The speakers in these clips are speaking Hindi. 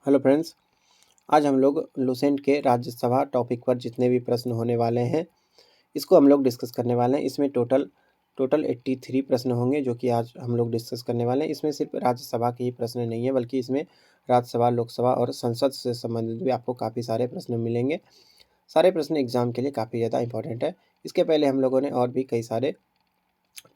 हेलो फ्रेंड्स, आज हम लोग लुसेंट के राज्यसभा टॉपिक पर जितने भी प्रश्न होने वाले हैं, इसको हम लोग डिस्कस करने वाले हैं। इसमें टोटल टोटल 83 प्रश्न होंगे जो कि आज हम लोग डिस्कस करने वाले हैं। इसमें सिर्फ राज्यसभा के ही प्रश्न नहीं है, बल्कि इसमें राज्यसभा, लोकसभा और संसद से संबंधित भी आपको काफ़ी सारे प्रश्न मिलेंगे। सारे प्रश्न एग्जाम के लिए काफ़ी ज़्यादा इंपॉर्टेंट है। इसके पहले हम लोगों ने और भी कई सारे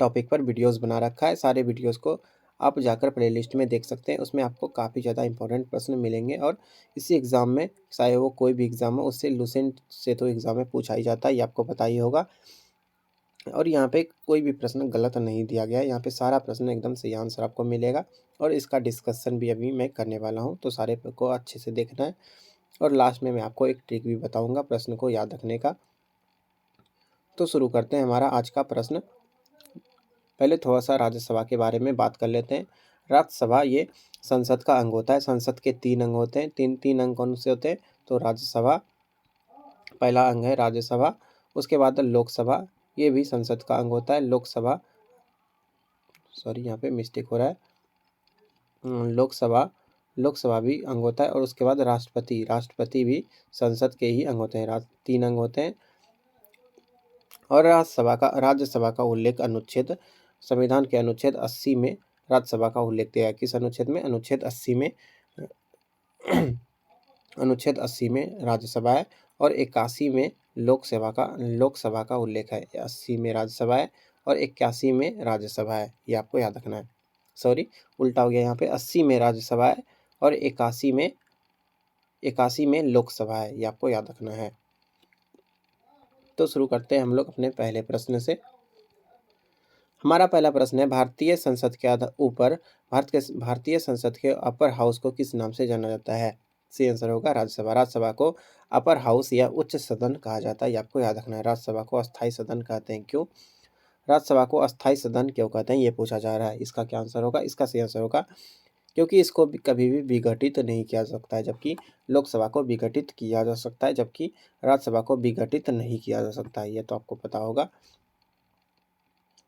टॉपिक पर वीडियोस बना रखा है। सारे वीडियोस को आप जाकर प्लेलिस्ट में देख सकते हैं। उसमें आपको काफ़ी ज़्यादा इंपॉर्टेंट प्रश्न मिलेंगे और इसी एग्ज़ाम में, चाहे वो कोई भी एग्ज़ाम हो, उससे लुसेंट से तो एग्ज़ाम में पूछा ही जाता है, ये आपको पता ही होगा। और यहाँ पे कोई भी प्रश्न गलत नहीं दिया गया है। यहाँ पे सारा प्रश्न एकदम सही आंसर आपको मिलेगा और इसका डिस्कशन भी अभी मैं करने वाला हूँ, तो सारे को अच्छे से देखना है। और लास्ट में मैं आपको एक ट्रिक भी बताऊँगा प्रश्न को याद रखने का। तो शुरू करते हैं हमारा आज का प्रश्न। पहले थोड़ा-सा राज्यसभा के बारे में बात कर लेते हैं। राज्यसभा ये संसद का अंग होता है। संसद के 3 अंग होते हैं। 3 अंग कौन से होते हैं? तो राज्यसभा पहला अंग है राज्यसभा, उसके बाद लोकसभा, ये भी संसद का अंग होता है। लोकसभा, सॉरी यहाँ पे मिस्टेक हो रहा है। लोकसभा लोकसभा भी अंग होता है और उसके बाद राष्ट्रपति, राष्ट्रपति भी संसद के ही अंग होते हैं। 3 अंग होते हैं। और राज्यसभा का उल्लेख अनुच्छेद, संविधान के अनुच्छेद 80 में राज्यसभा का उल्लेख दिया है। किस अनुच्छेद में? अनुच्छेद 80 में अनुच्छेद 80 में राज्यसभा है और 81 में लोकसभा का उल्लेख है। 80 में राज्यसभा है और 81 में राज्यसभा है, ये आपको याद रखना है। सॉरी, उल्टा हो गया यहाँ पे। 80 में राज्यसभा है और 81 में लोकसभा है, ये आपको याद रखना है। तो शुरू करते हैं हम लोग अपने पहले प्रश्न से। हमारा पहला प्रश्न है, भारतीय संसद के अपर हाउस को किस नाम से जाना जाता है? सही आंसर होगा राज्यसभा। राज्यसभा को अपर हाउस या उच्च सदन कहा जाता है, ये आपको याद रखना है। राज्यसभा को अस्थायी सदन कहते हैं। क्यों राज्यसभा को अस्थायी सदन क्यों कहते हैं, ये पूछा जा रहा है। इसका क्या आंसर होगा? इसका सही आंसर होगा क्योंकि इसको कभी भी विघटित नहीं किया जा सकता है, जबकि लोकसभा को विघटित किया जा सकता है, जबकि राज्यसभा को विघटित नहीं किया जा सकता है। ये तो आपको पता होगा।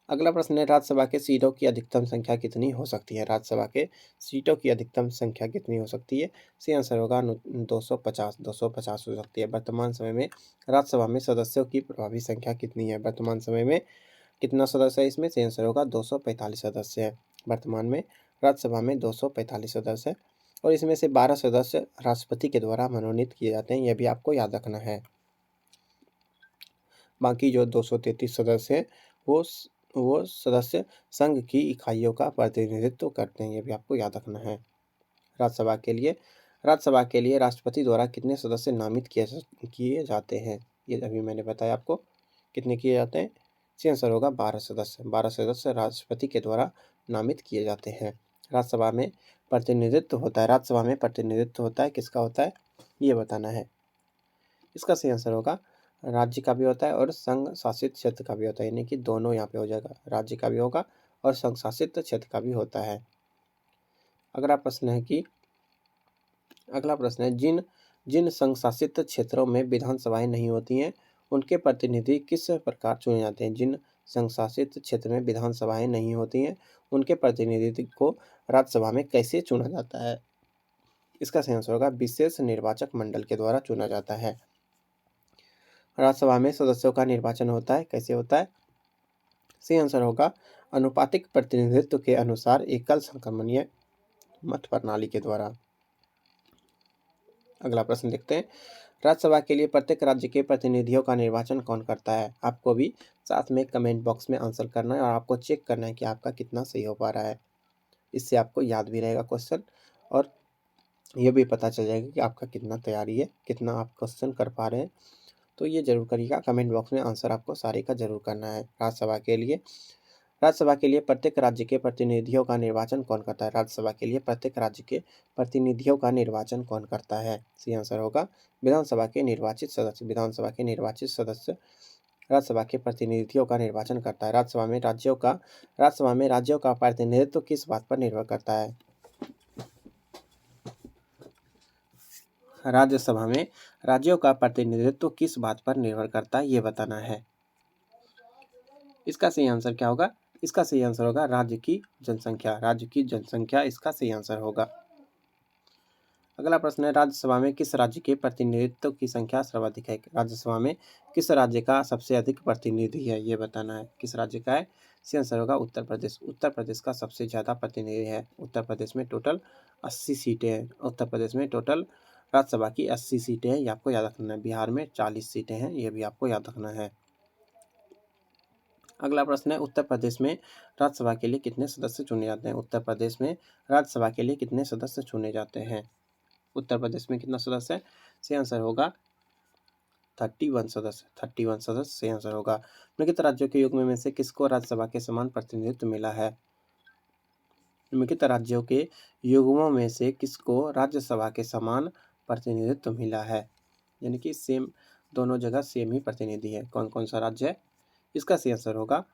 अगला प्रश्न है, राज्यसभा के सीटों की अधिकतम संख्या कितनी हो सकती है? राज्यसभा के सीटों की अधिकतम संख्या कितनी हो सकती है? सही आंसर होगा 250 हो सकती है। वर्तमान समय में राज्यसभा में सदस्यों की प्रभावी संख्या कितनी है? वर्तमान समय में कितना सदस्य है इसमें? सही आंसर होगा 245 सदस्य है। वर्तमान में राज्यसभा में 245 सदस्य है और इसमें से 12 सदस्य राष्ट्रपति के द्वारा मनोनीत किए जाते हैं, यह भी आपको याद रखना है। बाकी जो 233 सदस्य हैं वो सदस्य संघ की इकाइयों का प्रतिनिधित्व करते हैं, ये भी आपको याद रखना है। राज्यसभा के लिए राष्ट्रपति द्वारा कितने सदस्य नामित किए जाते हैं? ये अभी मैंने बताया आपको, कितने किए जाते हैं। सही आंसर होगा 12 सदस्य। 12 सदस्य राष्ट्रपति के द्वारा नामित किए जाते हैं। राज्यसभा में प्रतिनिधित्व होता है। राज्यसभा में प्रतिनिधित्व होता है, किसका होता है ये बताना है। इसका सही आंसर होगा राज्य का भी होता है और संघ शासित क्षेत्र का भी होता है, यानी कि दोनों यहाँ पे हो जाएगा। राज्य का भी होगा और संघ शासित क्षेत्र का भी होता है। अगला प्रश्न है, जिन जिन संघ शासित क्षेत्रों में विधानसभाएं नहीं होती हैं, उनके प्रतिनिधि किस प्रकार चुने जाते हैं? जिन संघ शासित क्षेत्र में विधानसभाएं नहीं होती हैं, उनके प्रतिनिधि को राज्यसभा में कैसे चुना जाता है? इसका सही आंसर होगा विशेष निर्वाचक मंडल के द्वारा चुना जाता है। राज्यसभा में सदस्यों का निर्वाचन होता है, कैसे होता है? सही आंसर होगा अनुपातिक प्रतिनिधित्व के अनुसार एकल संक्रमणीय मत प्रणाली के द्वारा। अगला प्रश्न देखते हैं, राज्यसभा के लिए प्रत्येक राज्य के प्रतिनिधियों का निर्वाचन कौन करता है? आपको भी साथ में कमेंट बॉक्स में आंसर करना है और आपको चेक करना है कि आपका कितना सही हो पा रहा है। इससे आपको याद भी रहेगा क्वेश्चन और ये भी पता चल जाएगा कि आपका कितना तैयारी है, कितना आप क्वेश्चन कर पा रहे हैं। तो ये जरूर करिएगा, कमेंट बॉक्स में आंसर आपको सारे का जरूर करना है। राज्यसभा के लिए प्रत्येक राज्य के प्रतिनिधियों का निर्वाचन कौन करता है? राज्यसभा के लिए प्रत्येक राज्य के प्रतिनिधियों का निर्वाचन कौन करता है? सही आंसर होगा विधानसभा के निर्वाचित सदस्य। विधानसभा के निर्वाचित सदस्य राज्यसभा के प्रतिनिधियों का निर्वाचन करता है। राज्यसभा में राज्यों का प्रतिनिधित्व किस बात पर निर्भर करता है? राज्यसभा में राज्यों का प्रतिनिधित्व किस बात पर निर्भर करता है, ये बताना है। इसका सही आंसर क्या होगा? इसका सही आंसर होगा राज्य की जनसंख्या। राज्य की जनसंख्या इसका सही आंसर होगा। अगला प्रश्न है, राज्यसभा में किस राज्य के प्रतिनिधित्व की संख्या सर्वाधिक है? राज्यसभा में किस राज्य का सबसे अधिक प्रतिनिधि है, ये बताना है। किस राज्य का है? इसका आंसर होगा उत्तर प्रदेश। उत्तर प्रदेश का सबसे ज़्यादा प्रतिनिधि है। उत्तर प्रदेश में टोटल 80 सीटें हैं। उत्तर प्रदेश में टोटल राज्यसभा की 80 सीटें हैं, ये आपको याद रखना है। बिहार में 40 सीटें हैं, ये भी आपको याद रखना है। अगला प्रश्न है, उत्तर प्रदेश में राज्यसभा के लिए कितने सदस्य चुने जाते हैं? उत्तर प्रदेश में राज्यसभा के लिए कितने सदस्य चुने जाते हैं? उत्तर प्रदेश में कितना सदस्य है? सही आंसर होगा 31 सदस्य। 31 सदस्य सही आंसर होगा। निम्नलिखित राज्यों के युग्म में से किसको राज्यसभा के समान प्रतिनिधित्व मिला है? निम्नलिखित राज्यों के युग्मों में से किसको राज्यसभा के समान प्रतिनिधित्व मिला है? यानी कि सेम, दोनों जगह सेम ही प्रतिनिधि है। कौन कौन सा राज्य है? इसका सही आंसर होगा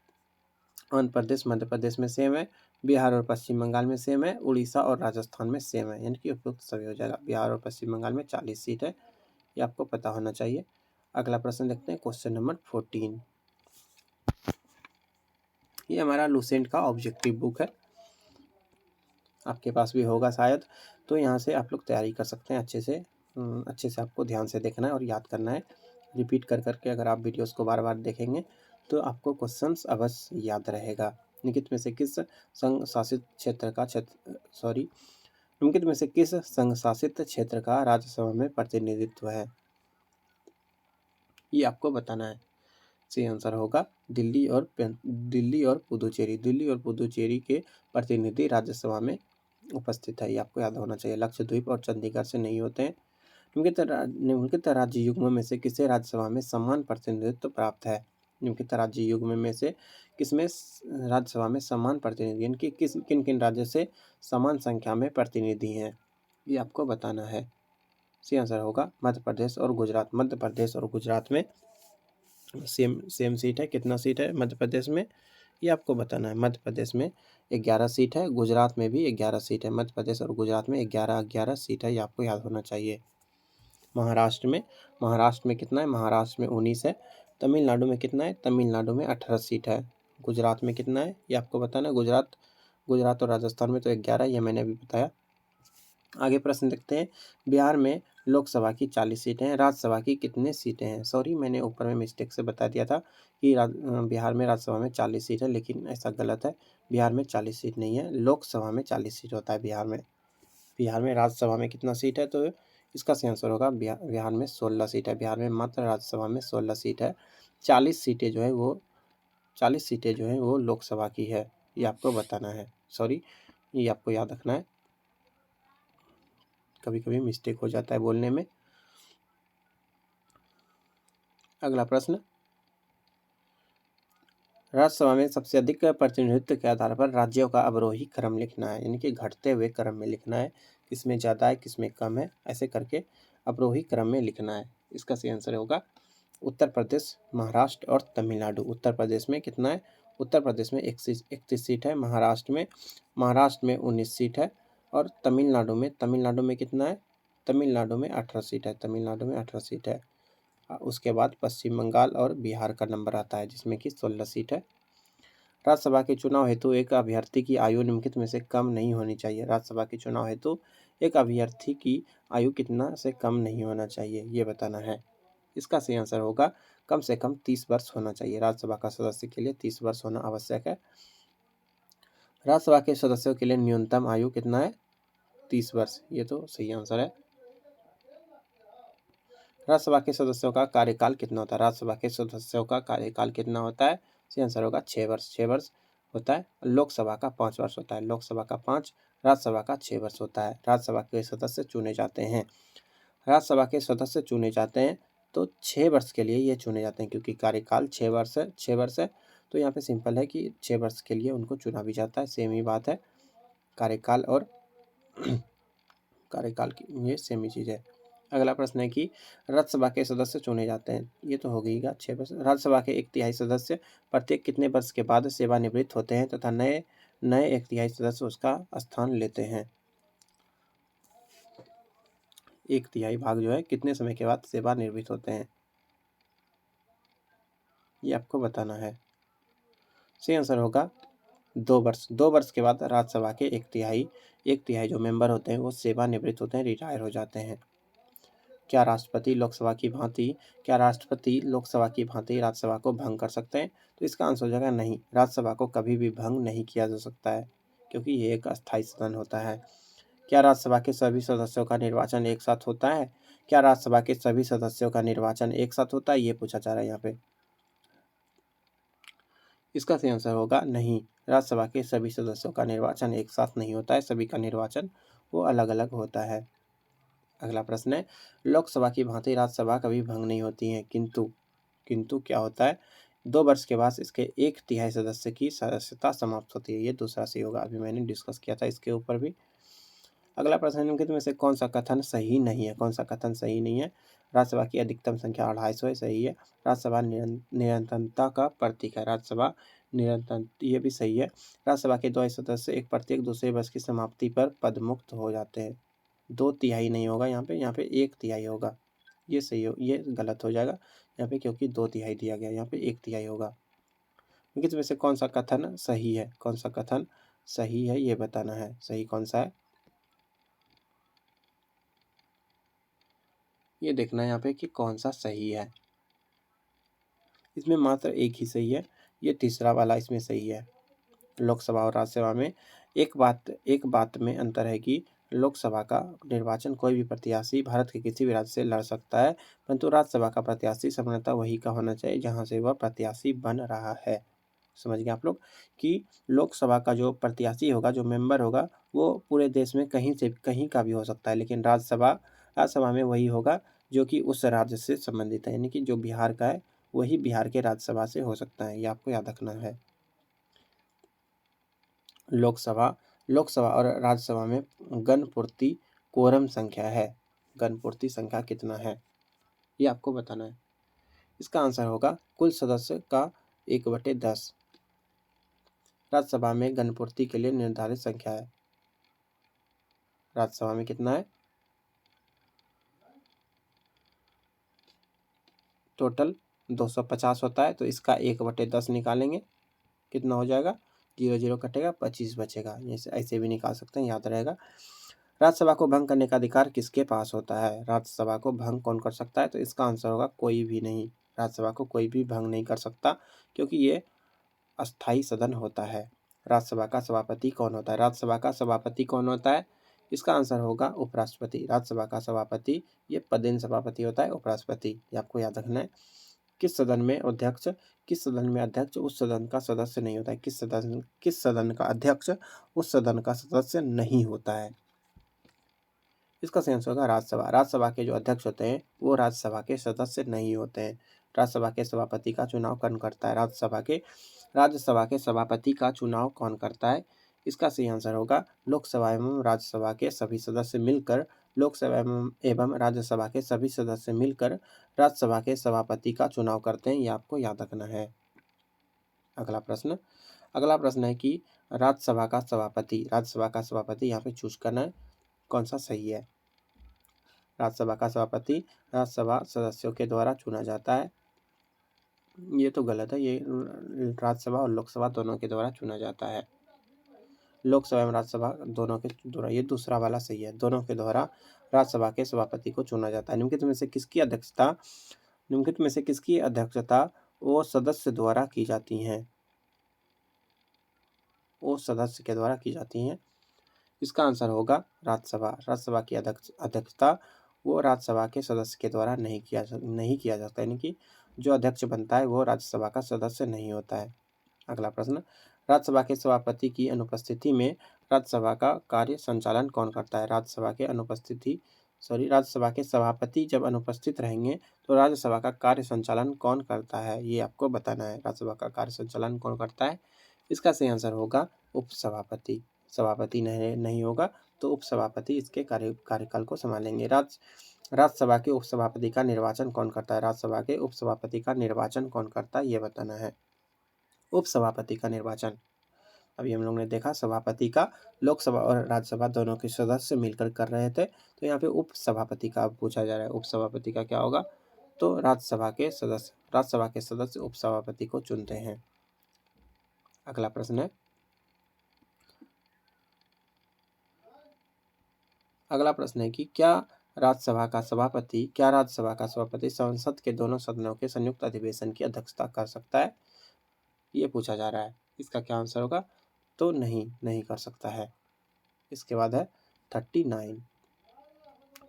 आंध्र प्रदेश, मध्य प्रदेश में सेम है, बिहार और पश्चिम बंगाल में सेम है, उड़ीसा और राजस्थान में सेम है। यानी कि उपयुक्त सभी हो जाएगा। बिहार और पश्चिम बंगाल में 40 सीट है, ये आपको पता होना चाहिए। अगला प्रश्न देखते हैं, क्वेश्चन नंबर 14। ये हमारा लुसेंट का ऑब्जेक्टिव बुक है, आपके पास भी होगा शायद, तो यहाँ से आप लोग तैयारी कर सकते हैं अच्छे से आपको ध्यान से देखना है और याद करना है। रिपीट कर करके अगर आप वीडियोस को बार बार देखेंगे तो आपको क्वेश्चंस अवश्य याद रहेगा। निम्नलिखित में से किस संघ शासित क्षेत्र का राज्यसभा में प्रतिनिधित्व है, ये आपको बताना है। सही आंसर होगा दिल्ली और पुदुचेरी। दिल्ली और पुदुचेरी के प्रतिनिधि राज्यसभा में उपस्थित है, ये आपको याद होना चाहिए। लक्षद्वीप और चंडीगढ़ से नहीं होते हैं। निम्नलिखित राज्य युग्म में से किसे राज्यसभा में समान प्रतिनिधित्व प्राप्त है? निम्नलिखित राज्य युग्म में से किसमें राज्यसभा में समान प्रतिनिधि, यानी कि किन किन राज्यों से समान संख्या में प्रतिनिधि हैं, ये आपको बताना है। सही आंसर होगा मध्य प्रदेश और गुजरात। मध्य प्रदेश और गुजरात में सेम सीट है। कितना सीट है मध्य प्रदेश में, ये आपको बताना है। मध्य प्रदेश में 11 सीट है, गुजरात में भी 11 सीट है। मध्य प्रदेश और गुजरात में 11 सीट है, ये आपको याद होना चाहिए। महाराष्ट्र में कितना है? महाराष्ट्र में 19 है। तमिलनाडु में कितना है? तमिलनाडु में 18 सीट है। गुजरात में कितना है, ये आपको बताना है। गुजरात और राजस्थान में तो 11, ये मैंने अभी बताया। आगे प्रश्न देखते हैं, बिहार में लोकसभा की 40 सीटें हैं, राज्यसभा की कितने सीटें हैं? सॉरी, मैंने ऊपर में मिस्टेक से बता दिया था कि बिहार में राज्यसभा में 40 सीट है, लेकिन ऐसा गलत है। बिहार में 40 सीट नहीं है, लोकसभा में 40 सीट होता है बिहार में। बिहार में राज्यसभा में कितना सीट है? तो इसका सही आंसर होगा बिहार में 16 सीट है। बिहार में मात्र राज्यसभा में 16 सीट है। 40 सीटें जो है वो लोकसभा की है, ये आपको बताना है। सॉरी, ये आपको याद रखना है, कभी कभी मिस्टेक हो जाता है बोलने में। अगला प्रश्न, राज्यसभा में सबसे अधिक प्रतिनिधित्व के आधार पर राज्यों का अवरोही क्रम लिखना है, यानी कि घटते हुए क्रम में लिखना है। किसमें ज़्यादा है, किसमें कम है, ऐसे करके अवरोही क्रम में लिखना है। इसका सही आंसर होगा उत्तर प्रदेश, महाराष्ट्र और तमिलनाडु। उत्तर प्रदेश में कितना है? उत्तर प्रदेश में 31 सीट है। महाराष्ट्र में 19 सीट है। और तमिलनाडु में कितना है? तमिलनाडु में 18 सीट है। तमिलनाडु में 18 सीट है। उसके बाद पश्चिम बंगाल और बिहार का नंबर आता है, जिसमें कि 16 सीट है। राज्यसभा के चुनाव हेतु एक अभ्यर्थी की आयु निम्नलिखित में से कम नहीं होनी चाहिए। राज्यसभा के चुनाव हेतु एक अभ्यर्थी की आयु कितना से कम नहीं होना चाहिए, ये बताना है। इसका सही आंसर होगा कम से कम 30 वर्ष होना चाहिए। राज्यसभा का सदस्य के लिए 30 वर्ष होना आवश्यक है। राज्यसभा के सदस्यों के लिए न्यूनतम आयु कितना है? 30 वर्ष, ये तो सही आंसर है। राज्यसभा के सदस्यों का कार्यकाल कितना होता है? राज्यसभा के सदस्यों का कार्यकाल कितना होता है? सही आंसर होगा 6 वर्ष। 6 वर्ष होता है। लोकसभा का 5 वर्ष होता है। लोकसभा का 5, राज्यसभा का 6 वर्ष होता है। राज्यसभा के सदस्य चुने जाते हैं, राज्यसभा के सदस्य चुने जाते हैं तो 6 वर्ष के लिए ये चुने जाते हैं, क्योंकि कार्यकाल 6 वर्ष है। तो यहाँ पे सिंपल है कि 6 वर्ष के लिए उनको चुना भी जाता है। सेम ही बात है, कार्यकाल और कार्यकाल की ये सेम ही चीज़ है। अगला प्रश्न है कि राज्यसभा के सदस्य चुने जाते हैं, ये तो हो गईगा 6 वर्ष। राज्यसभा के 1/3 सदस्य प्रत्येक कितने वर्ष के बाद सेवानिवृत्त होते हैं तथा नए 1/3 सदस्य उसका स्थान लेते हैं? 1/3 भाग जो है कितने समय के बाद सेवानिवृत्त होते हैं, ये आपको बताना है। सही आंसर होगा 2 वर्ष के बाद राज्यसभा के एक तिहाई जो मेंबर होते हैं वो सेवानिवृत्त होते हैं, रिटायर हो जाते हैं। क्या राष्ट्रपति लोकसभा की भांति राज्यसभा को भंग कर सकते हैं? तो इसका आंसर हो जाएगा नहीं। राज्यसभा को कभी भी भंग नहीं किया जा सकता है, क्योंकि ये एक अस्थायी सदन होता है। क्या राज्यसभा के सभी सदस्यों का निर्वाचन एक साथ होता है? क्या राज्यसभा के सभी सदस्यों का निर्वाचन एक साथ होता है, ये पूछा जा रहा है यहाँ पे। इसका सही आंसर होगा नहीं। राज्यसभा के सभी सदस्यों का निर्वाचन एक साथ नहीं होता है, सभी का निर्वाचन वो अलग अलग होता है। अगला प्रश्न है, लोकसभा की भांति राज्यसभा कभी भंग नहीं होती है, किंतु क्या होता है? 2 वर्ष के बाद इसके एक तिहाई सदस्य की सदस्यता समाप्त होती है। ये दूसरा सही होगा, अभी मैंने डिस्कस किया था इसके ऊपर भी। अगला प्रश्न है, निम्नलिखित में से कौन सा कथन सही नहीं है? कौन सा कथन सही नहीं है? राज्यसभा की अधिकतम संख्या 250 है, सही है। राज्यसभा निरंतरता का प्रतीक है, राज्यसभा निरंतर, ये भी सही है। राज्यसभा के 2 सदस्य एक प्रत्येक दूसरे वर्ष की समाप्ति पर पदमुक्त हो जाते हैं। 2 तिहाई नहीं होगा यहाँ पे 1 तिहाई होगा। ये सही हो, ये गलत हो जाएगा यहाँ पे, क्योंकि 2 तिहाई दिया गया, यहाँ पे 1 तिहाई होगा। निम्नलिखित में से कौन सा कथन सही है? कौन सा कथन सही है ये बताना है। सही कौन सा है ये देखना है यहाँ पे कि कौन सा सही है। इसमें मात्र एक ही सही है, ये तीसरा वाला इसमें सही है। लोकसभा और राज्यसभा में एक बात में अंतर है कि लोकसभा का निर्वाचन कोई भी प्रत्याशी भारत के किसी भी राज्य से लड़ सकता है, परंतु राज्यसभा का प्रत्याशी सामान्यतः वही का होना चाहिए जहां से वह प्रत्याशी बन रहा है। समझ गए आप लोग कि लोकसभा का जो प्रत्याशी होगा, जो मेंबर होगा, वो पूरे देश में कहीं का भी हो सकता है, लेकिन राज्यसभा में वही होगा जो कि उस राज्य से संबंधित है, यानी कि जो बिहार का है वही बिहार के राज्यसभा से हो सकता है। ये आपको याद रखना है। लोकसभा और राज्यसभा में गणपूर्ति कोरम संख्या है। गणपूर्ति संख्या कितना है ये आपको बताना है। इसका आंसर होगा कुल सदस्य का 1/10। राज्यसभा में गणपूर्ति के लिए निर्धारित संख्या है। राज्यसभा में कितना है? टोटल 250 होता है, तो इसका 1/10 निकालेंगे, कितना हो जाएगा? 0 0 कटेगा, 25 बचेगा। ऐसे भी निकाल सकते हैं, याद रहेगा। राज्यसभा को भंग करने का अधिकार किसके पास होता है? राज्यसभा को भंग कौन कर सकता है? तो इसका आंसर होगा कोई भी नहीं। राज्यसभा को कोई भी भंग नहीं कर सकता, क्योंकि ये अस्थाई सदन होता है। राज्यसभा का सभापति कौन होता है? राज्यसभा का सभापति कौन होता है? इसका आंसर होगा उपराष्ट्रपति। राज्यसभा का सभापति ये पदेन सभापति होता है, उपराष्ट्रपति। ये आपको याद रखना है। किस सदन में अध्यक्ष उस सदन का सदस्य नहीं होता है? किस सदन का अध्यक्ष उस सदन का सदस्य नहीं होता है? इसका सही आंसर होगा राज्यसभा। राज्यसभा के जो अध्यक्ष होते हैं वो राज्यसभा के सदस्य नहीं होते हैं। राज्यसभा के सभापति का चुनाव कौन करता है? राज्यसभा के सभापति का चुनाव कौन करता है? इसका सही आंसर होगा लोकसभा एवं राज्यसभा के सभी सदस्य मिलकर एवं राज्यसभा के सभी सदस्य मिलकर राज्यसभा के सभापति का चुनाव करते हैं। ये आपको याद रखना है। अगला प्रश्न है कि राज्यसभा का सभापति यहाँ पे चूज करना है, कौन सा सही है? राज्यसभा का सभापति राज्यसभा सदस्यों के द्वारा चुना जाता है, ये तो गलत है। ये राज्यसभा और लोकसभा दोनों के द्वारा चुना जाता है। लोकसभा एवं राज्यसभा दोनों के द्वारा, ये दूसरा वाला सही है, दोनों के द्वारा राज्यसभा के सभापति को चुना जाता है। निम्नलिखित में से किसकी अध्यक्षता वो सदस्य द्वारा की जाती हैं? वो सदस्य के द्वारा की जाती हैं। इसका आंसर होगा राज्यसभा की अध्यक्षता वो राज्यसभा के सदस्य के द्वारा नहीं किया जा सकता, यानी कि जो अध्यक्ष बनता है वो राज्यसभा का सदस्य नहीं होता है। अगला प्रश्न, राज्यसभा के सभापति की अनुपस्थिति में राज्यसभा का कार्य संचालन कौन करता है? राज्यसभा के सभापति जब अनुपस्थित रहेंगे तो राज्यसभा का कार्य संचालन कौन करता है? ये आपको बताना है। राज्यसभा का कार्य संचालन कौन करता है? इसका सही आंसर होगा उपसभापति। सभापति नहीं होगा तो उपसभापति इसके कार्यकाल को संभालेंगे। राज्यसभा के उपसभापति का निर्वाचन कौन करता है? राज्यसभा के उपसभापति का निर्वाचन कौन करता है ये बताना है। उपसभापति का निर्वाचन अभी हम लोग ने देखा, सभापति का लोकसभा और राज्यसभा दोनों के सदस्य मिलकर कर रहे थे, तो यहाँ पे उपसभापति का पूछा जा रहा है। उपसभापति का क्या होगा? तो राज्यसभा के सदस्य उपसभापति को चुनते हैं। अगला प्रश्न है, अगला प्रश्न है कि क्या राज्यसभा का सभापति संसद के दोनों सदनों के संयुक्त अधिवेशन की अध्यक्षता कर सकता है? ये पूछा जा रहा है। इसका क्या आंसर होगा? तो नहीं कर सकता है। इसके बाद है 39,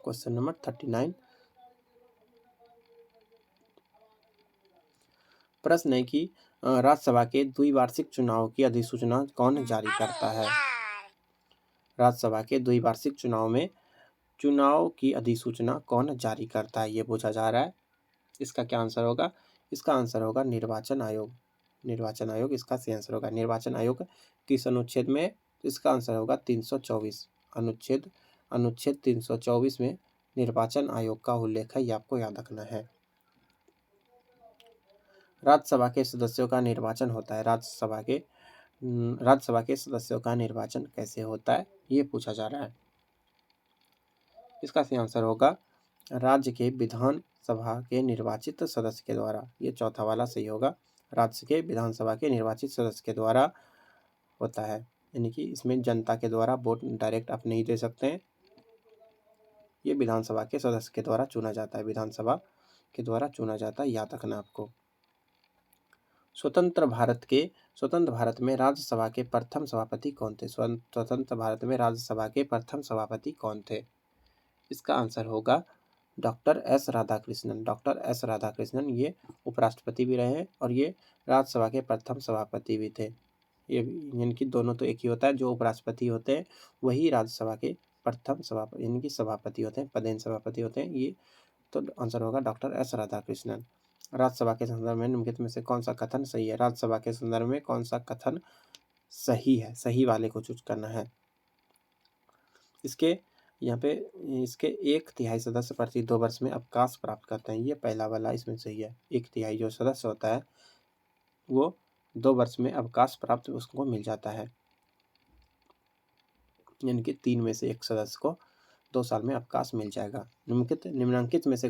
क्वेश्चन नंबर 39। प्रश्न है कि राज्यसभा के द्विवार्षिक चुनाव की अधिसूचना कौन जारी करता है? राज्यसभा के द्विवार्षिक चुनाव की अधिसूचना कौन जारी करता है, ये पूछा जा रहा है। इसका क्या आंसर होगा? इसका आंसर होगा निर्वाचन आयोग इसका सही आंसर होगा। निर्वाचन आयोग किस अनुच्छेद में? इसका आंसर होगा 324, अनुच्छेद 324 में निर्वाचन आयोग का उल्लेख है, ये आपको याद रखना है। राज्यसभा के सदस्यों का निर्वाचन होता है। राज्यसभा के सदस्यों का निर्वाचन कैसे होता है, ये पूछा जा रहा है। इसका सही आंसर होगा राज्य के विधानसभा के निर्वाचित सदस्य के द्वारा। ये चौथा वाला सही होगा। राज्य के विधानसभा के निर्वाचित सदस्य के द्वारा होता है, यानी कि इसमें जनता के द्वारा वोट डायरेक्ट आप नहीं दे सकते हैं। ये विधानसभा के सदस्य के द्वारा चुना जाता है, याद रखना आपको। स्वतंत्र भारत में राज्यसभा के प्रथम सभापति कौन थे? स्वतंत्र भारत में राज्यसभा के प्रथम सभापति कौन थे? इसका आंसर होगा डॉक्टर एस राधाकृष्णन। ये उपराष्ट्रपति भी रहे हैं और ये राज्यसभा के प्रथम सभापति भी थे। ये यानी कि दोनों तो एक ही होता है, जो उपराष्ट्रपति होते हैं वही राज्यसभा के प्रथम सभापति यानी कि सभापति होते हैं, पदेन सभापति होते हैं। ये तो आंसर होगा डॉक्टर एस राधाकृष्णन। राज्यसभा के संदर्भ में निम्नलिखित में से कौन सा कथन सही है? राज्यसभा के संदर्भ में कौन सा कथन सही है? सही वाले को चूज करना है। इसके 1/3 सदस्य प्रति 2 वर्ष में अवकाश प्राप्त करते हैं। ये पहला वाला इसमें सही है। 1/3 जो सदस्य होता है वो 2 वर्ष में अवकाश प्राप्त उसको मिल जाता है, यानी कि 3 में से 1 सदस्य को 2 साल में अवकाश मिल जाएगा। निम्नलिखित में से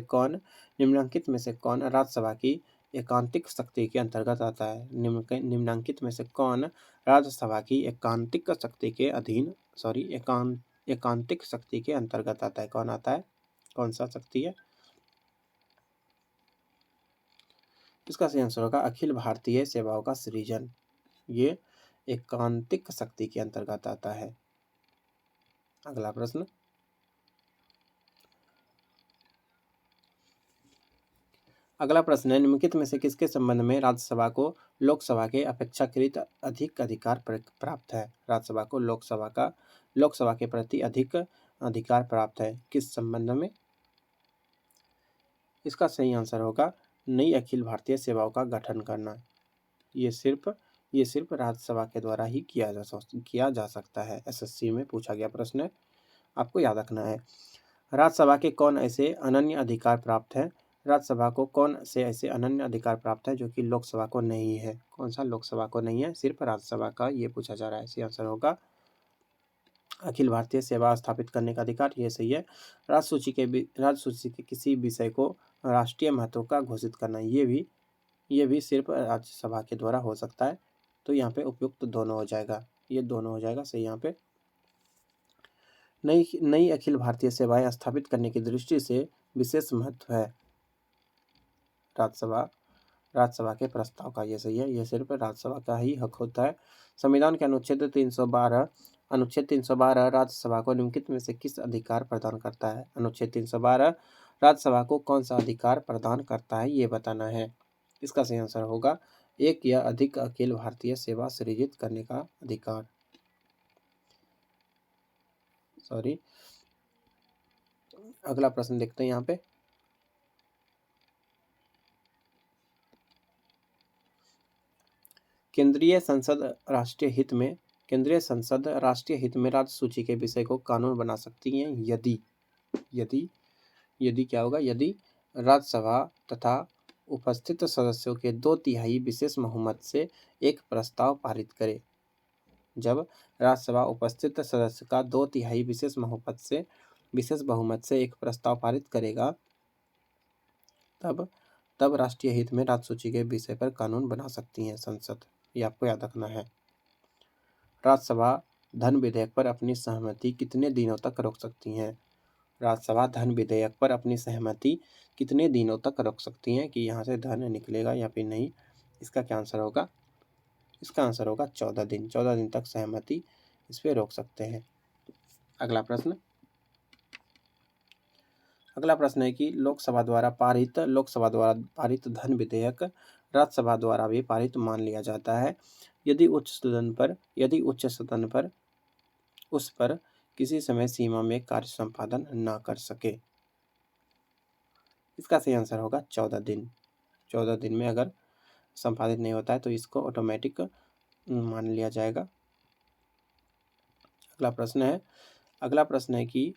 कौन राज्यसभा की एकांतिक शक्ति के अंतर्गत आता है? निम्नलिखित में से कौन राज्यसभा की एकांतिक शक्ति के एकांतिक शक्ति के अंतर्गत आता है? कौन आता है? कौन सा शक्ति है? इसका सही आंसर होगा अखिल भारतीय सेवाओं का सृजन। ये एकांतिक शक्ति के अंतर्गत आता है। अगला प्रश्न, है निम्नलिखित में से किसके संबंध में राज्यसभा को लोकसभा के अपेक्षाकृत अधिक अधिकार प्राप्त है? राज्यसभा को लोकसभा के प्रति अधिक अधिकार प्राप्त है, किस संबंध में? इसका सही आंसर होगा नई अखिल भारतीय सेवाओं का गठन करना। ये सिर्फ राज्यसभा के द्वारा ही किया जा सकता है। एसएससी में पूछा गया प्रश्न है, आपको याद रखना है। राज्यसभा के कौन ऐसे अनन्य अधिकार प्राप्त है? राज्यसभा को कौन से ऐसे अनन्य अधिकार प्राप्त है जो कि लोकसभा को नहीं है? कौन सा लोकसभा को नहीं है, सिर्फ राज्यसभा का, ये पूछा जा रहा है। इसी आंसर होगा अखिल भारतीय सेवा स्थापित करने का अधिकार। ये सही है। राज्य सूची के किसी विषय को राष्ट्रीय महत्व का घोषित करना, ये भी सिर्फ राज्यसभा के द्वारा हो सकता है। तो यहाँ पे उपयुक्त दोनों हो जाएगा, ये दोनों हो जाएगा सही। यहाँ पे नई अखिल भारतीय सेवाएं स्थापित करने की दृष्टि से विशेष महत्व है राज्यसभा के प्रस्ताव का। ये सही है, ये सिर्फ राज्यसभा का ही हक होता है। संविधान के अनुच्छेद 312 राज्यसभा को निम्नलिखित में से किस अधिकार प्रदान करता है? अनुच्छेद 312 राज्यसभा को कौन सा अधिकार प्रदान करता है, ये बताना है। इसका सही आंसर होगा एक या अधिक अखिल भारतीय सेवा सृजित करने का अधिकार। अगला प्रश्न देखते हैं यहाँ पे। केंद्रीय संसद राष्ट्रीय हित में राज्य सूची के विषय को कानून बना सकती है यदि क्या होगा? यदि राज्यसभा तथा उपस्थित सदस्यों के 2/3 विशेष बहुमत से एक प्रस्ताव पारित करे। जब राज्यसभा उपस्थित सदस्य का 2/3 विशेष बहुमत से एक प्रस्ताव पारित करेगा, तब राष्ट्रीय हित में राज्य सूची के विषय पर कानून बना सकती है संसद। ये आपको याद रखना है। राज्यसभा धन विधेयक पर अपनी सहमति कितने दिनों तक रोक सकती है? राज्यसभा धन विधेयक पर अपनी सहमति कितने दिनों तक रख सकती हैं कि यहाँ से धन निकलेगा या फिर नहीं। इसका क्या आंसर होगा? इसका आंसर होगा 14 दिन। 14 दिन तक सहमति इस पर रोक सकते हैं। अगला प्रश्न है कि लोकसभा द्वारा पारित धन विधेयक राज्यसभा द्वारा भी पारित मान लिया जाता है यदि उच्च सदन पर उस पर किसी समय सीमा में कार्य संपादन न कर सके। इसका सही आंसर होगा 14 दिन। 14 दिन में अगर संपादित नहीं होता है तो इसको ऑटोमेटिक मान लिया जाएगा। अगला प्रश्न है कि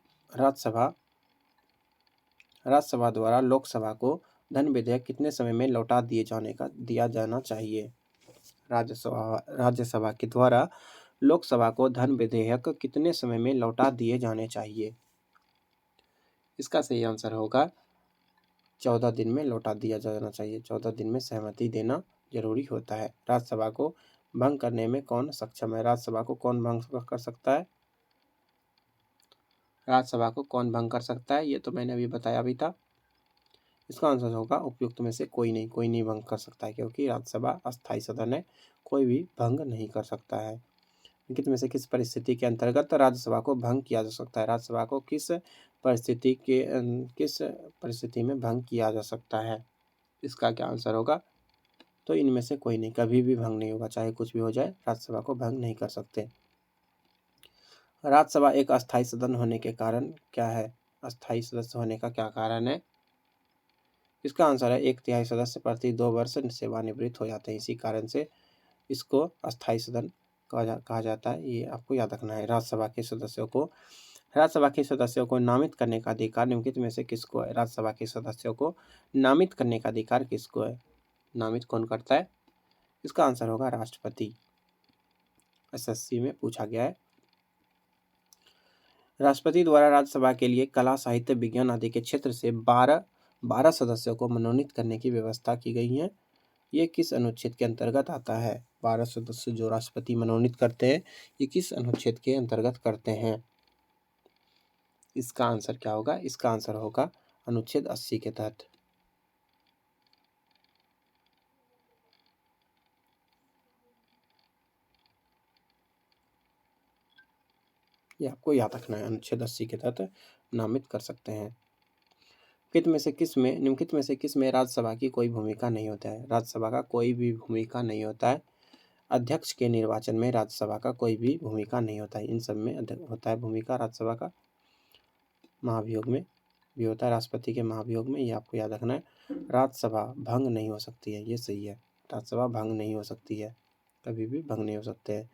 राज्यसभा द्वारा लोकसभा को धन विधेयक कितने समय में लौटा दिया जाना चाहिए। राज्यसभा के द्वारा लोकसभा को धन विधेयक कितने समय में लौटा दिए जाने चाहिए। इसका सही आंसर होगा 14 दिन में लौटा दिया जाना चाहिए। 14 दिन में सहमति देना जरूरी होता है। राज्यसभा को भंग करने में कौन सक्षम है? राज्यसभा को कौन भंग कर सकता है? राज्यसभा को कौन भंग कर सकता है? ये तो मैंने अभी बताया भी था। इसका आंसर होगा उपयुक्त में से कोई नहीं भंग कर सकता है, क्योंकि राज्यसभा अस्थायी सदन है, कोई भी भंग नहीं कर सकता है। निम्नलिखित में से किस परिस्थिति के अंतर्गत राज्यसभा को भंग किया जा सकता है? राज्यसभा को किस परिस्थिति में भंग किया जा सकता है? इसका क्या आंसर होगा? तो इनमें से कोई नहीं, कभी भी भंग नहीं होगा, चाहे कुछ भी हो जाए, राज्यसभा को भंग नहीं कर सकते। राज्यसभा एक अस्थायी सदन होने के कारण क्या है? अस्थायी सदस्य होने का क्या कारण है? इसका आंसर है 1/3 सदस्य प्रति 2 वर्ष सेवानिवृत्त हो जाते हैं। इसी कारण से इसको अस्थायी सदन कहा जाता है। ये आपको याद रखना है। राज्यसभा के सदस्यों को नामित करने का अधिकार निम्नलिखित में से किसको है? राज्यसभा के सदस्यों को नामित करने का अधिकार किसको है? नामित कौन करता है? इसका आंसर होगा राष्ट्रपति। एसएससी में पूछा गया है। राष्ट्रपति द्वारा राज्यसभा के लिए कला, साहित्य, विज्ञान आदि के क्षेत्र से 12 सदस्यों को मनोनीत करने की व्यवस्था की गई है। ये किस अनुच्छेद के अंतर्गत आता है? 12 सदस्य जो राष्ट्रपति मनोनीत करते हैं, ये किस अनुच्छेद के अंतर्गत करते हैं? इसका आंसर क्या होगा? इसका आंसर होगा अनुच्छेद 80 के तहत। ये आपको याद रखना है, अनुच्छेद 80 के तहत नामित कर सकते हैं। निम्नलिखित में से किस में राज्यसभा की कोई भूमिका नहीं होता है? राज्यसभा का कोई भी भूमिका नहीं होता है। अध्यक्ष के निर्वाचन में राज्यसभा का कोई भी भूमिका नहीं होता है। इन सब में होता है भूमिका राज्यसभा का। महाभियोग में भी होता है, राष्ट्रपति के महाभियोग में। ये आपको याद रखना है। राज्यसभा भंग नहीं हो सकती है, ये सही है। राज्यसभा भंग नहीं हो सकती है, कभी भी भंग नहीं हो सकते हैं।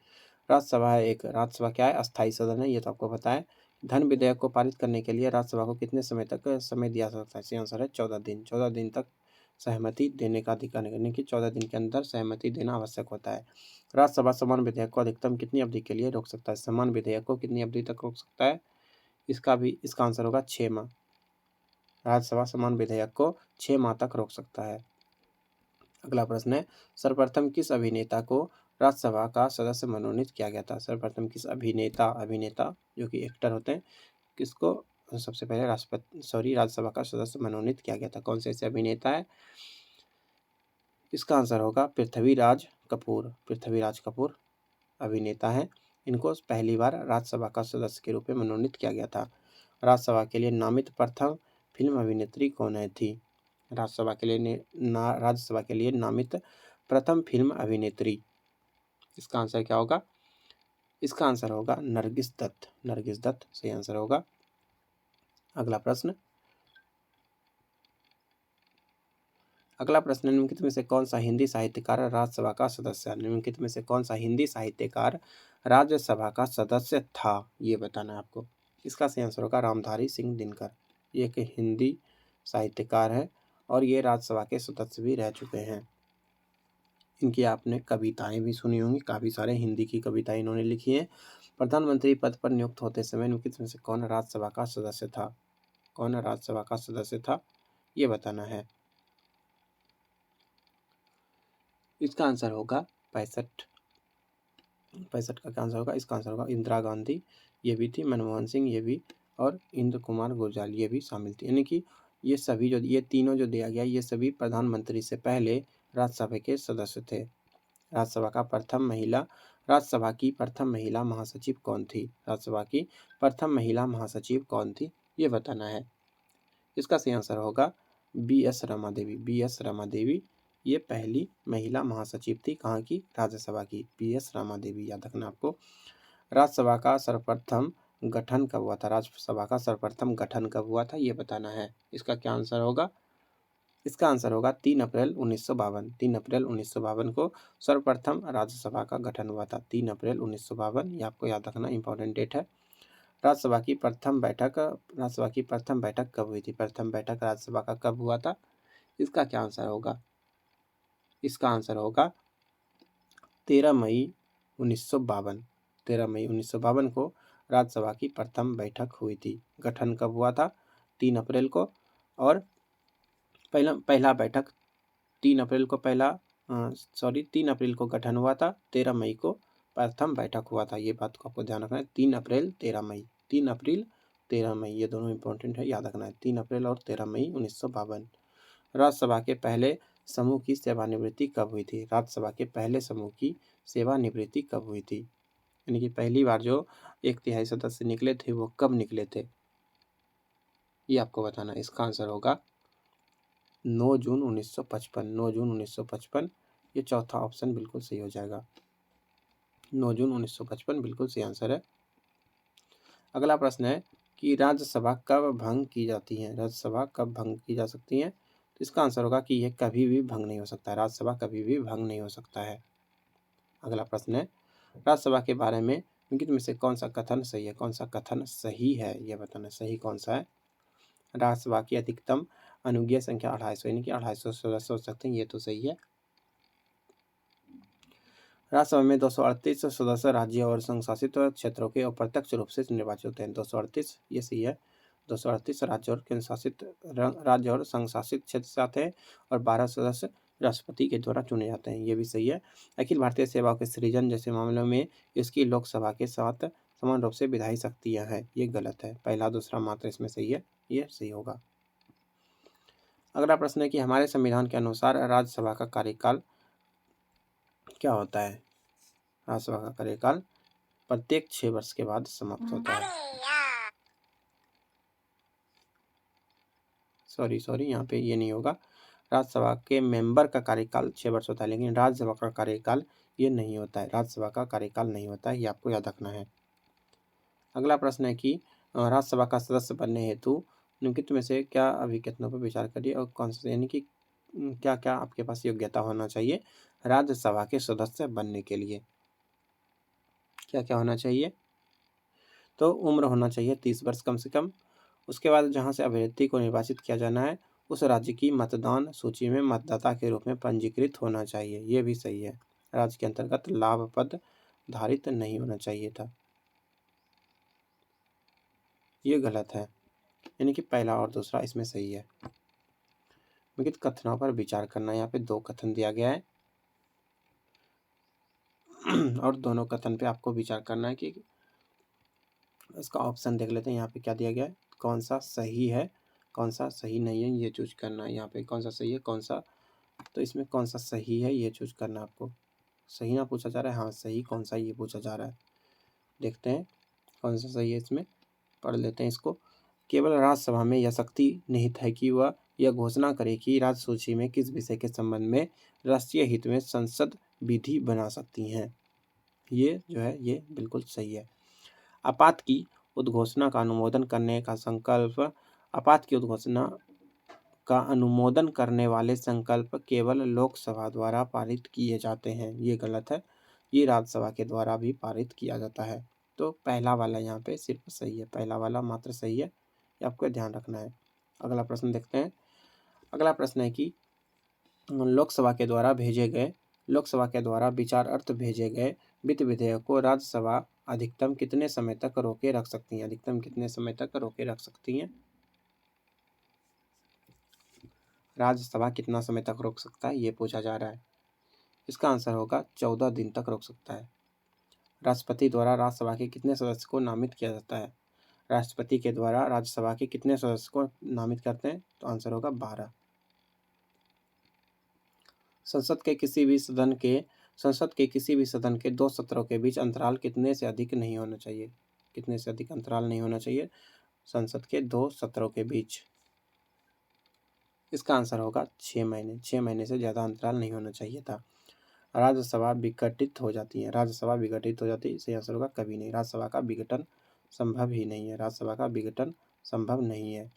राज्यसभा क्या है? अस्थायी सदन है, ये तो आपको पता है। धन विधेयक को पारित करने के लिए राज्यसभा को कितने समय तक समय दिया जा सकता है? इसका आंसर है 14 दिन। 14 दिन तक सहमति देने का अधिकार नहीं, कि 14 दिन के अंदर सहमति देना आवश्यक होता है। राज्यसभा समान विधेयक को अधिकतम कितनी अवधि के लिए रोक सकता है? समान विधेयक को कितनी अवधि तक रोक सकता है? इसका आंसर होगा 6 माह। राज्यसभा समान विधेयक को 6 माह तक रोक सकता है। अगला प्रश्न है, सर्वप्रथम किस अभिनेता को राज्यसभा का सदस्य मनोनीत किया गया था? सर्वप्रथम किस अभिनेता जो कि एक्टर होते हैं, किसको सबसे पहले राज्यसभा का सदस्य मनोनीत किया गया था? कौन से ऐसे अभिनेता है? इसका आंसर होगा पृथ्वीराज कपूर अभिनेता हैं। इनको पहली बार राज्यसभा का सदस्य के रूप में मनोनीत किया गया था। राज्यसभा के लिए नामित प्रथम फिल्म अभिनेत्री कौन है थी? राज्यसभा के लिए नामित प्रथम फिल्म अभिनेत्री, इसका आंसर क्या होगा? इसका आंसर होगा नरगिस दत्त सही आंसर होगा। अगला प्रश्न निम्नलिखित में से कौन सा हिंदी साहित्यकार राज्यसभा का सदस्य है? निम्नलिखित में से कौन सा हिंदी साहित्यकार राज्यसभा का सदस्य था, ये बताना है आपको। इसका सही आंसर होगा रामधारी सिंह दिनकर। ये एक हिंदी साहित्यकार है और ये राज्यसभा के सदस्य भी रह चुके हैं। इनकी आपने कविताएं भी सुनी होंगी, काफ़ी सारे हिंदी की कविताएं इन्होंने लिखी हैं। प्रधानमंत्री पद पर नियुक्त होते समय निम्नलिखित में से कौन राज्यसभा का सदस्य था? कौन राज्यसभा का सदस्य था, ये बताना है। इसका आंसर होगा 65 का क्या आंसर होगा? इसका आंसर होगा इंदिरा गांधी। ये भी थी। मनमोहन सिंह ये भी और इंद्र कुमार गुरजाल ये भी शामिल थे। यानी कि ये सभी जो ये तीनों जो दिया गया ये सभी प्रधानमंत्री से पहले राज्यसभा के सदस्य थे। राज्यसभा की प्रथम महिला महासचिव कौन थी? राज्यसभा की प्रथम महिला महासचिव कौन थी ये बताना है। इसका सही आंसर होगा बी.एस. रमा देवी। बी.एस. रमा देवी ये पहली महिला महासचिव थी। कहाँ की? राज्यसभा की। बी.एस. रमा देवी याद रखना आपको। राज्यसभा का सर्वप्रथम गठन कब हुआ था? राज्यसभा का सर्वप्रथम गठन कब हुआ था ये बताना है। इसका क्या आंसर होगा? इसका आंसर होगा 3 अप्रैल 1952। 3 अप्रैल 1952 को सर्वप्रथम राज्यसभा का गठन हुआ था। 3 अप्रैल 1952 ये आपको याद रखना इंपॉर्टेंट डेट है। राज्यसभा की प्रथम बैठक कब हुई थी? प्रथम बैठक राज्यसभा का कब हुआ था? इसका क्या आंसर होगा? इसका आंसर होगा 13 मई 1952। 13 मई 1952 को राज्यसभा की प्रथम बैठक हुई थी। गठन कब हुआ था? 3 अप्रैल को। और पहला बैठक 3 अप्रैल को 3 अप्रैल को गठन हुआ था। 13 मई को प्रथम बैठक हुआ था। ये बात को आपको ध्यान रखना है। 3 अप्रैल 13 मई 3 अप्रैल 13 मई ये दोनों इंपॉर्टेंट है, याद रखना है। 3 अप्रैल और 13 मई 1952। राज्यसभा के पहले समूह की सेवानिवृत्ति कब हुई थी? राज्यसभा के पहले समूह की सेवानिवृत्ति कब हुई थी? यानी कि पहली बार जो 1/3 सदस्य निकले थे वो कब निकले थे ये आपको बताना है। इसका आंसर होगा 9 जून 1955। 9 जून 1955 ये चौथा ऑप्शन बिल्कुल सही हो जाएगा। 9 जून 1955 बिल्कुल सही आंसर है। अगला प्रश्न है कि राज्यसभा कब भंग की जाती है? राज्यसभा कब भंग की जा सकती है? तो इसका आंसर होगा कि यह कभी भी भंग नहीं हो सकता है। राज्यसभा कभी भी भंग नहीं हो सकता है। अगला प्रश्न है राज्यसभा के बारे में निम्नलिखित में से कौन सा कथन सही है? कौन सा कथन सही है यह बताना। सही कौन सा है? राज्यसभा की अधिकतम अनुज्ञेय संख्या 250 यानी कि 250 सदस्य हो सकते हैं, ये तो सही है। राज्यसभा में 238 सदस्य राज्य और संघ शासित क्षेत्रों के अप्रत्यक्ष रूप से निर्वाचित होते हैं। 238 ये सही है। 238 राज्य और केंद्र शासित राज्य और संघ शासित क्षेत्र से आते हैं और 12 सदस्य राष्ट्रपति के द्वारा चुने जाते हैं, ये भी सही है। अखिल भारतीय सेवा के सृजन जैसे मामलों में इसकी लोकसभा के साथ समान रूप से विधायी शक्तियाँ हैं, ये गलत है। पहला दूसरा मात्र इसमें सही है, ये सही होगा। अगला प्रश्न है कि हमारे संविधान के अनुसार राज्यसभा का कार्यकाल क्या होता है? राज्यसभा का कार्यकाल प्रत्येक 6 वर्ष के बाद समाप्त होता है। सॉरी यहाँ पे ये नहीं होगा। राज्यसभा के मेंबर का कार्यकाल 6 वर्ष होता है, लेकिन राज्यसभा का कार्यकाल ये नहीं होता है। राज्यसभा का कार्यकाल नहीं होता है, ये आपको याद रखना है। अगला प्रश्न है कि राज्यसभा का सदस्य बनने हेतु निम्नलिखित में से क्या अभिकथनों पर विचार करिए और कौन सा, यानी कि क्या क्या आपके पास योग्यता होना चाहिए राज्यसभा के सदस्य बनने के लिए। क्या क्या होना चाहिए? तो उम्र होना चाहिए 30 वर्ष कम से कम। उसके बाद जहाँ से अभ्यर्थी को निर्वाचित किया जाना है उस राज्य की मतदान सूची में मतदाता के रूप में पंजीकृत होना चाहिए, ये भी सही है। राज्य के अंतर्गत लाभ पद धारित नहीं होना चाहिए था, ये गलत है। यानी कि पहला और दूसरा इसमें सही है। निम्नलिखित कथनों पर विचार करना। यहाँ पे 2 कथन दिया गया है और दोनों कथन पे आपको विचार करना है कि इसका ऑप्शन देख लेते हैं। यहाँ पे क्या दिया गया है, कौन सा सही है कौन सा सही नहीं है, ये चूज करना है। यहाँ पे कौन सा सही है कौन सा, तो इसमें कौन सा सही है ये चूज करना है आपको। सही ना पूछा जा रहा है, हाँ सही कौन सा ये पूछा जा रहा है। देखते हैं कौन सा सही है, इसमें पढ़ लेते हैं इसको। केवल राज्यसभा में यह शक्ति निहित है कि वह यह घोषणा करे कि राज्य सूची में किस विषय के संबंध में राष्ट्रीय हित में संसद विधि बना सकती हैं। ये जो है ये बिल्कुल सही है। आपात की उद्घोषणा का अनुमोदन करने का संकल्प आपात की उद्घोषणा का अनुमोदन करने वाले संकल्प केवल लोकसभा द्वारा पारित किए जाते हैं, ये गलत है। ये राज्यसभा के द्वारा भी पारित किया जाता है। तो पहला वाला यहाँ पे सिर्फ सही है, पहला वाला मात्र सही है, ये आपको ध्यान रखना है। अगला प्रश्न देखते हैं। अगला प्रश्न है कि लोकसभा के द्वारा विचारार्थ भेजे गए वित्त विधेयक को राज्यसभा अधिकतम कितने समय तक रोके रख सकती हैं? अधिकतम कितने समय तक रोके रख सकती हैं? राज्यसभा कितना समय तक रोक सकता है ये पूछा जा रहा है। इसका आंसर होगा 14 दिन तक रोक सकता है। राष्ट्रपति द्वारा राज्यसभा के कितने सदस्य को नामित किया जाता है? राष्ट्रपति के द्वारा राज्यसभा के कितने सदस्य को नामित करते हैं? तो आंसर होगा 12। संसद के किसी भी सदन के 2 सत्रों के बीच अंतराल कितने से अधिक नहीं होना चाहिए? कितने से अधिक अंतराल नहीं होना चाहिए संसद के 2 सत्रों के बीच? इसका आंसर होगा 6 महीने। 6 महीने से ज़्यादा अंतराल नहीं होना चाहिए था। राज्यसभा विघटित हो जाती है। इसका आंसर होगा कभी नहीं। राज्यसभा का विघटन संभव ही नहीं है। राज्यसभा का विघटन संभव नहीं है,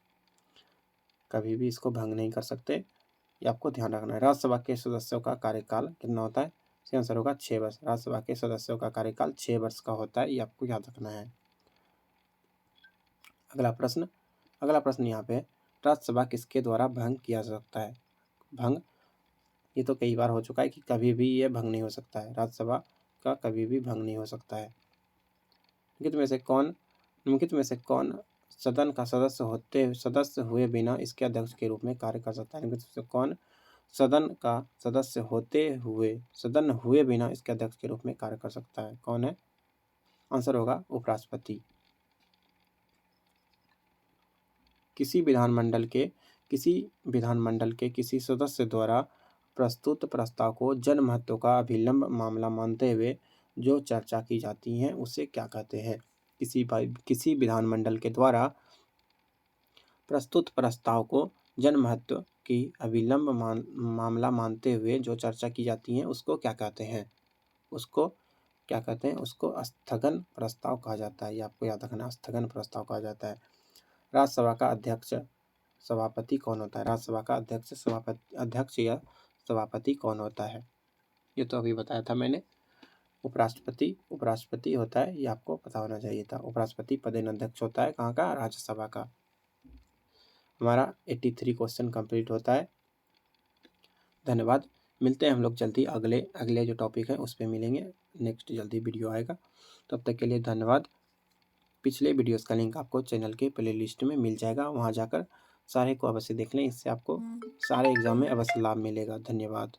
कभी भी इसको भंग नहीं कर सकते, ये आपको ध्यान रखना है। राज्यसभा के सदस्यों का कार्यकाल कितना होता है? इसका आंसर होगा 6 वर्ष। राज्यसभा के सदस्यों का कार्यकाल 6 वर्ष का होता है, ये आपको याद रखना है। अगला प्रश्न यहाँ पे है, राज्यसभा किसके द्वारा भंग किया जा सकता है? भंग ये तो कई बार हो चुका है कि कभी भी ये भंग नहीं हो सकता है। राज्यसभा का कभी भी भंग नहीं हो सकता है। निम्नलिखित में से कौन सदन का सदस्य हुए बिना इसके अध्यक्ष के रूप में कार्य कर सकता है? निम्नलिखित में से कौन सदन का सदस्य सदन हुए बिना इसके अध्यक्ष के रूप में कार्य कर सकता है? कौन है? आंसर होगा उपराष्ट्रपति। किसी विधानमंडल के किसी सदस्य द्वारा प्रस्तुत प्रस्ताव को जनमहत्व का अभिलंब मामला मानते हुए जो चर्चा की जाती है उसे क्या कहते हैं? किसी विधानमंडल के द्वारा प्रस्तुत प्रस्ताव को जनमहत्व की अभिलंब मामला मानते हुए जो चर्चा की जाती है उसको क्या कहते हैं? उसको स्थगन प्रस्ताव कहा जाता है। ये आपको याद रखना, स्थगन प्रस्ताव कहा जाता है। राज्यसभा का अध्यक्ष सभापति कौन होता है? राज्यसभा का अध्यक्ष या सभापति कौन होता है? ये तो अभी बताया था मैंने, उपराष्ट्रपति होता है, ये आपको पता होना चाहिए था। उपराष्ट्रपति पदेन अध्यक्ष होता है कहाँ का? राज्यसभा का। हमारा 83 क्वेश्चन कंप्लीट होता है। धन्यवाद। मिलते हैं हम लोग जल्दी, अगले जो टॉपिक है उस पर मिलेंगे। नेक्स्ट जल्दी वीडियो आएगा, तब तक के लिए धन्यवाद। पिछले वीडियोस का लिंक आपको चैनल के प्लेलिस्ट में मिल जाएगा, वहाँ जाकर सारे को अवश्य देख लें, इससे आपको सारे एग्जाम में अवश्य लाभ मिलेगा। धन्यवाद।